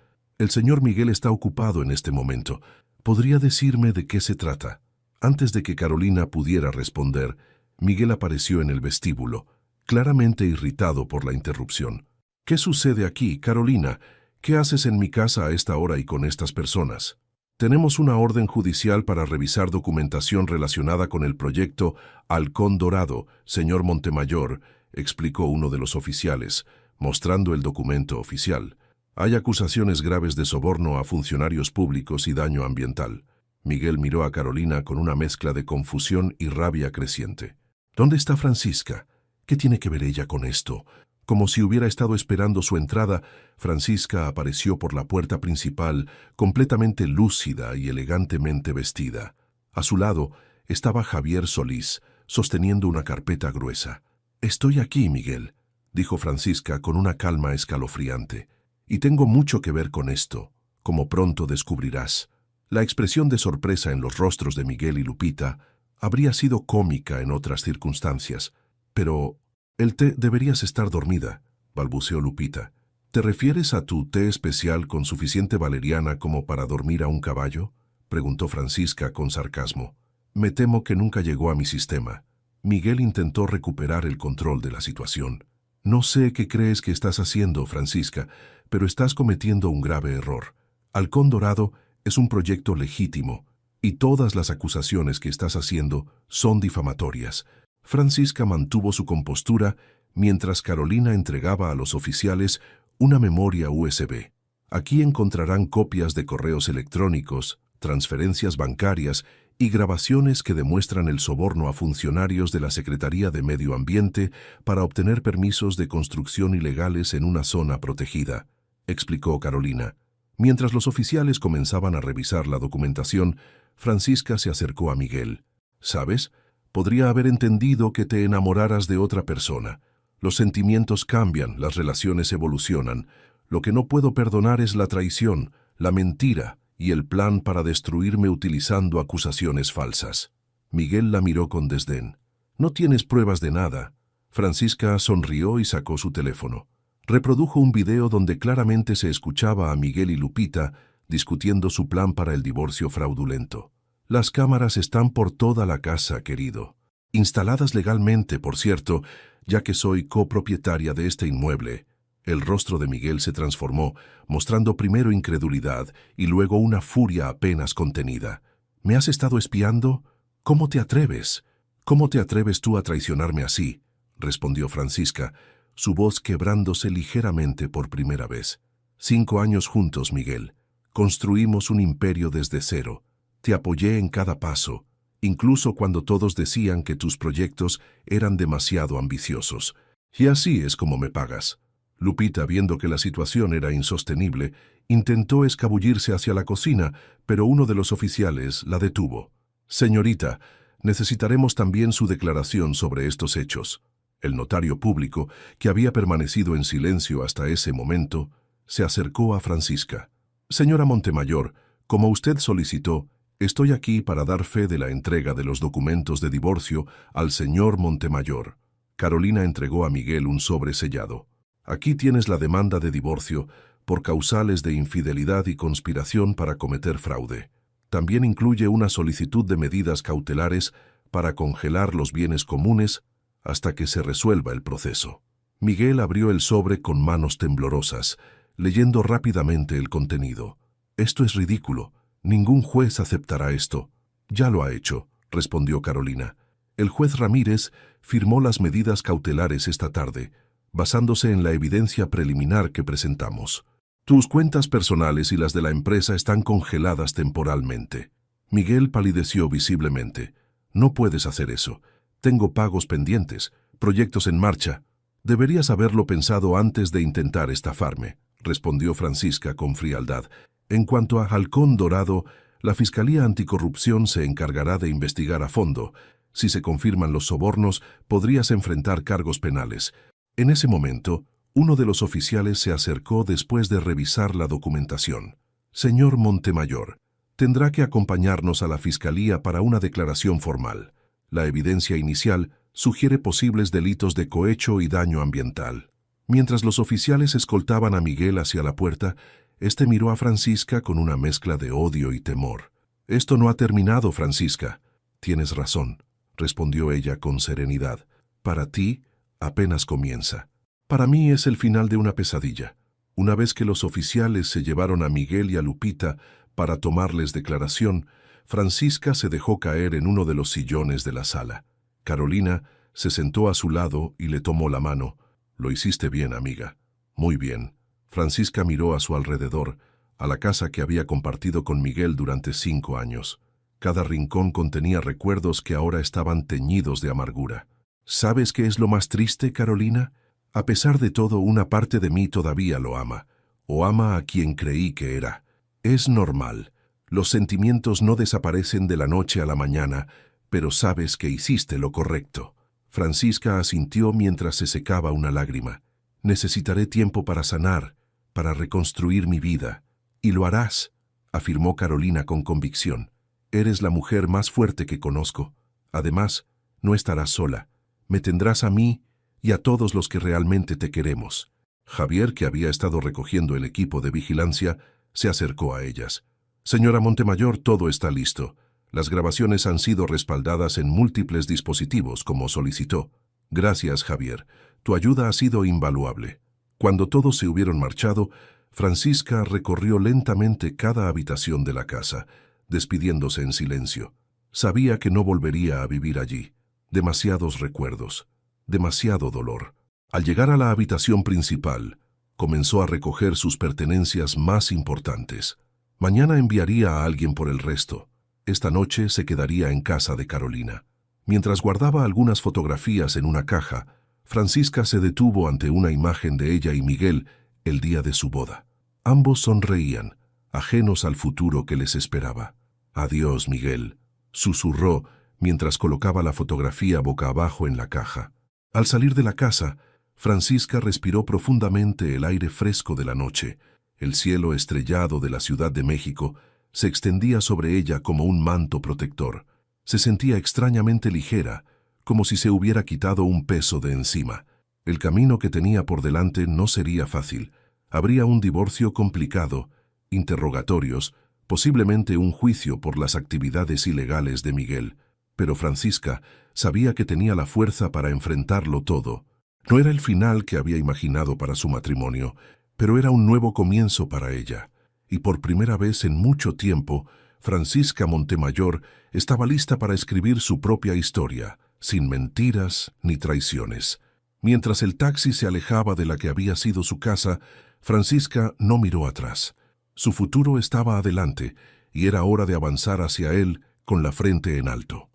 señor Miguel está ocupado en este momento. ¿Podría decirme de qué se trata? Antes de que Carolina pudiera responder, Miguel apareció en el vestíbulo, claramente irritado por la interrupción. ¿Qué sucede aquí, Carolina? ¿Qué haces en mi casa a esta hora y con estas personas? Tenemos una orden judicial para revisar documentación relacionada con el proyecto Halcón Dorado, señor Montemayor, explicó uno de los oficiales, mostrando el documento oficial. Hay acusaciones graves de soborno a funcionarios públicos y daño ambiental. Miguel miró a Carolina con una mezcla de confusión y rabia creciente. ¿Dónde está Francisca? ¿Qué tiene que ver ella con esto? Como si hubiera estado esperando su entrada, Francisca apareció por la puerta principal, completamente lúcida y elegantemente vestida. A su lado estaba Javier Solís, sosteniendo una carpeta gruesa. «Estoy aquí, Miguel», dijo Francisca con una calma escalofriante. «Y tengo mucho que ver con esto, como pronto descubrirás». La expresión de sorpresa en los rostros de Miguel y Lupita habría sido cómica en otras circunstancias, pero «El té deberías estar dormida», balbuceó Lupita. «¿Te refieres a tu té especial con suficiente valeriana como para dormir a un caballo?», preguntó Francisca con sarcasmo. «Me temo que nunca llegó a mi sistema». Miguel intentó recuperar el control de la situación. No sé qué crees que estás haciendo, Francisca, pero estás cometiendo un grave error. Halcón Dorado es un proyecto legítimo, y todas las acusaciones que estás haciendo son difamatorias. Francisca mantuvo su compostura mientras Carolina entregaba a los oficiales una memoria USB. Aquí encontrarán copias de correos electrónicos, transferencias bancarias y grabaciones que demuestran el soborno a funcionarios de la Secretaría de Medio Ambiente para obtener permisos de construcción ilegales en una zona protegida, explicó Carolina. Mientras los oficiales comenzaban a revisar la documentación, Francisca se acercó a Miguel. ¿Sabes? Podría haber entendido que te enamoraras de otra persona. Los sentimientos cambian, las relaciones evolucionan. Lo que no puedo perdonar es la traición, la mentira y el plan para destruirme utilizando acusaciones falsas. Miguel la miró con desdén. No tienes pruebas de nada. Francisca sonrió y sacó su teléfono. Reprodujo un video donde claramente se escuchaba a Miguel y Lupita discutiendo su plan para el divorcio fraudulento. Las cámaras están por toda la casa, querido. Instaladas legalmente, por cierto, ya que soy copropietaria de este inmueble. El rostro de Miguel se transformó, mostrando primero incredulidad y luego una furia apenas contenida. ¿Me has estado espiando? ¿Cómo te atreves? ¿Cómo te atreves tú a traicionarme así?, respondió Francisca, su voz quebrándose ligeramente por primera vez. 5 años juntos, Miguel. Construimos un imperio desde cero. Te apoyé en cada paso, incluso cuando todos decían que tus proyectos eran demasiado ambiciosos. Y así es como me pagas. Lupita, viendo que la situación era insostenible, intentó escabullirse hacia la cocina, pero uno de los oficiales la detuvo. Señorita, necesitaremos también su declaración sobre estos hechos. El notario público, que había permanecido en silencio hasta ese momento, se acercó a Francisca. Señora Montemayor, como usted solicitó, estoy aquí para dar fe de la entrega de los documentos de divorcio al señor Montemayor. Carolina entregó a Miguel un sobre sellado. Aquí tienes la demanda de divorcio por causales de infidelidad y conspiración para cometer fraude. También incluye una solicitud de medidas cautelares para congelar los bienes comunes hasta que se resuelva el proceso. Miguel abrió el sobre con manos temblorosas, leyendo rápidamente el contenido. Esto es ridículo. Ningún juez aceptará esto. Ya lo ha hecho, respondió Carolina. El juez Ramírez firmó las medidas cautelares esta tarde, basándose en la evidencia preliminar que presentamos. Tus cuentas personales y las de la empresa están congeladas temporalmente. Miguel palideció visiblemente. No puedes hacer eso. Tengo pagos pendientes, proyectos en marcha. Deberías haberlo pensado antes de intentar estafarme, respondió Francisca con frialdad. En cuanto a Halcón Dorado, la Fiscalía Anticorrupción se encargará de investigar a fondo. Si se confirman los sobornos, podrías enfrentar cargos penales. En ese momento, uno de los oficiales se acercó después de revisar la documentación. Señor Montemayor, tendrá que acompañarnos a la Fiscalía para una declaración formal. La evidencia inicial sugiere posibles delitos de cohecho y daño ambiental. Mientras los oficiales escoltaban a Miguel hacia la puerta, este miró a Francisca con una mezcla de odio y temor. Esto no ha terminado, Francisca. Tienes razón, respondió ella con serenidad. Para ti, apenas comienza. Para mí es el final de una pesadilla. Una vez que los oficiales se llevaron a Miguel y a Lupita para tomarles declaración, Francisca se dejó caer en uno de los sillones de la sala. Carolina se sentó a su lado y le tomó la mano. Lo hiciste bien, amiga. Muy bien. Francisca miró a su alrededor, a la casa que había compartido con Miguel durante 5 años. Cada rincón contenía recuerdos que ahora estaban teñidos de amargura. ¿Sabes qué es lo más triste, Carolina? A pesar de todo, una parte de mí todavía lo ama, o ama a quien creí que era. Es normal. Los sentimientos no desaparecen de la noche a la mañana, pero sabes que hiciste lo correcto. Francisca asintió mientras se secaba una lágrima. Necesitaré tiempo para sanar, para reconstruir mi vida. Y lo harás, afirmó Carolina con convicción. Eres la mujer más fuerte que conozco. Además, no estarás sola. Me tendrás a mí y a todos los que realmente te queremos. Javier, que había estado recogiendo el equipo de vigilancia, se acercó a ellas. Señora Montemayor, todo está listo. Las grabaciones han sido respaldadas en múltiples dispositivos, como solicitó. Gracias, Javier. Tu ayuda ha sido invaluable. Cuando todos se hubieron marchado, Francisca recorrió lentamente cada habitación de la casa, despidiéndose en silencio. Sabía que no volvería a vivir allí. Demasiados recuerdos, demasiado dolor. Al llegar a la habitación principal, comenzó a recoger sus pertenencias más importantes. Mañana enviaría a alguien por el resto. Esta noche se quedaría en casa de Carolina. Mientras guardaba algunas fotografías en una caja, Francisca se detuvo ante una imagen de ella y Miguel el día de su boda. Ambos sonreían, ajenos al futuro que les esperaba. «Adiós, Miguel», susurró mientras colocaba la fotografía boca abajo en la caja. Al salir de la casa, Francisca respiró profundamente el aire fresco de la noche. El cielo estrellado de la Ciudad de México se extendía sobre ella como un manto protector. Se sentía extrañamente ligera, como si se hubiera quitado un peso de encima. El camino que tenía por delante no sería fácil. Habría un divorcio complicado, interrogatorios, posiblemente un juicio por las actividades ilegales de Miguel. Pero Francisca sabía que tenía la fuerza para enfrentarlo todo. No era el final que había imaginado para su matrimonio, pero era un nuevo comienzo para ella. Y por primera vez en mucho tiempo, Francisca Montemayor estaba lista para escribir su propia historia, sin mentiras ni traiciones. Mientras el taxi se alejaba de la que había sido su casa, Francisca no miró atrás. Su futuro estaba adelante y era hora de avanzar hacia él con la frente en alto.